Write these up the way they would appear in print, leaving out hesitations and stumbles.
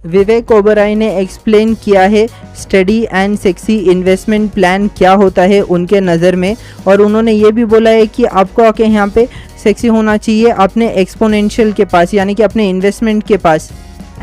विवेक ओबेरॉय ने एक्सप्लेन किया है study and sexy investment plan क्या होता है उनके नज़र में, और उन्होंने ये भी बोला है कि आपको आके यहाँ पे सेक्सी होना चाहिए अपने एक्सपोनेंशियल के पास, यानी कि अपने इन्वेस्टमेंट के पास।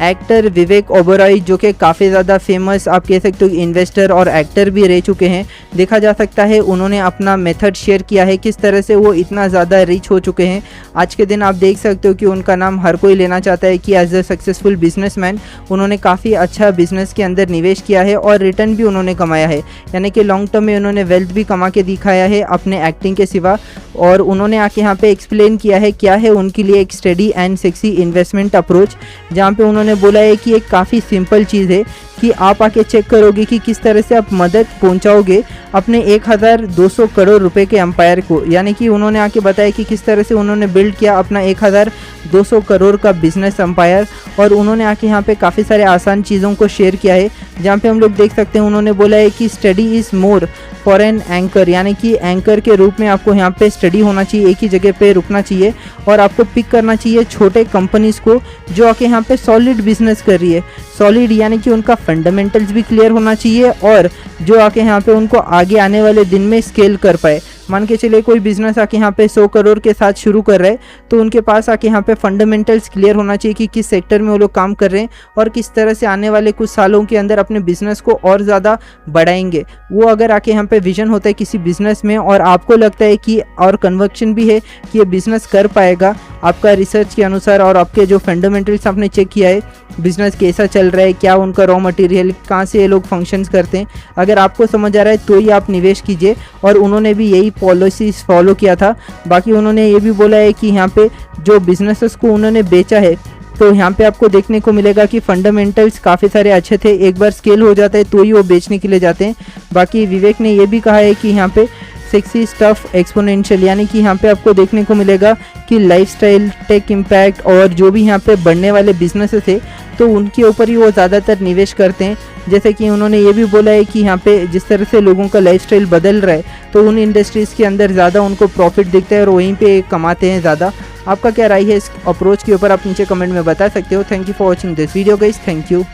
एक्टर विवेक ओबेरॉय जो कि काफ़ी ज़्यादा फेमस आप कह सकते हो इन्वेस्टर और एक्टर भी रह चुके हैं, देखा जा सकता है उन्होंने अपना मेथड शेयर किया है किस तरह से वो इतना ज़्यादा रिच हो चुके हैं। आज के दिन आप देख सकते हो कि उनका नाम हर कोई लेना चाहता है कि एज अ सक्सेसफुल बिजनेसमैन उन्होंने काफ़ी अच्छा बिजनेस के अंदर निवेश किया है और रिटर्न भी उन्होंने कमाया है, यानी कि लॉन्ग टर्म में उन्होंने वेल्थ भी कमा के दिखाया है अपने एक्टिंग के सिवा। और उन्होंने आके यहाँ पे एक्सप्लेन किया है क्या है उनके लिए एक study and sexy investment approach, जहाँ पे उन्होंने बोला है कि एक काफ़ी सिंपल चीज़ है कि आप आके चेक करोगे कि किस तरह से आप मदद पहुंचाओगे अपने 1200 करोड़ रुपए के एम्पायर को, यानी कि उन्होंने आके बताया कि किस तरह से उन्होंने बिल्ड किया अपना 1200 करोड़ का बिजनेस एम्पायर। और उन्होंने आके यहाँ पे काफ़ी सारे आसान चीज़ों को शेयर किया है, जहाँ पे हम लोग देख सकते हैं उन्होंने बोला है कि study is more for an anchor, यानी कि एंकर के रूप में आपको यहाँ पे स्टडी होना चाहिए, एक ही जगह पे रुकना चाहिए और आपको पिक करना चाहिए छोटे कंपनीज़ को जो आके यहाँ पे सॉलिड बिजनेस कर रही है। सॉलिड यानी कि उनका फंडामेंटल्स भी क्लियर होना चाहिए और जो आके यहाँ पे उनको आगे आने वाले दिन में स्केल कर पाए। मान के चलिए कोई बिजनेस आके यहाँ पे 100 करोड़ के साथ शुरू कर रहे हैं तो उनके पास आके यहाँ पे फंडामेंटल्स क्लियर होना चाहिए कि किस सेक्टर में वो लोग काम कर रहे हैं और किस तरह से आने वाले कुछ सालों के अंदर अपने बिजनेस को और ज़्यादा बढ़ाएंगे। वो अगर आके यहाँ पे विजन होता है किसी बिजनेस में और आपको लगता है कि और कन्विक्शन भी है कि ये बिजनेस कर पाएगा आपका रिसर्च के अनुसार और आपके जो फंडामेंटल्स आपने चेक किया है बिजनेस कैसा चल रहा है, क्या उनका रॉ मटेरियल, कहाँ से ये लोग फंक्शंस करते हैं, अगर आपको समझ आ रहा है तो ही आप निवेश कीजिए। और उन्होंने भी यही पॉलिसीज फॉलो किया था। बाकी उन्होंने ये भी बोला है कि यहाँ पे जो बिजनेसेस को उन्होंने बेचा है तो यहाँ पे आपको देखने को मिलेगा कि फंडामेंटल्स काफ़ी सारे अच्छे थे, एक बार स्केल हो जाता है तो ही वो बेचने के लिए जाते हैं। बाकी विवेक ने ये भी कहा है कि यहाँ पे सेक्सी स्टफ एक्सपोनेंशियल, यानी कि यहाँ पे आपको देखने को मिलेगा कि लाइफस्टाइल, टेक इम्पैक्ट और जो भी यहाँ पे बढ़ने वाले बिजनेसेस है तो उनके ऊपर ही वो ज़्यादातर निवेश करते हैं। जैसे कि उन्होंने ये भी बोला है कि यहाँ पे जिस तरह से लोगों का लाइफस्टाइल बदल रहा है तो उन इंडस्ट्रीज़ के अंदर ज़्यादा उनको प्रॉफिट दिखता है और वहीं पे कमाते हैं ज़्यादा। आपका क्या राय है इस अप्रोच के ऊपर, आप नीचे कमेंट में बता सकते हो। Thank you for watching this video guys, thank you.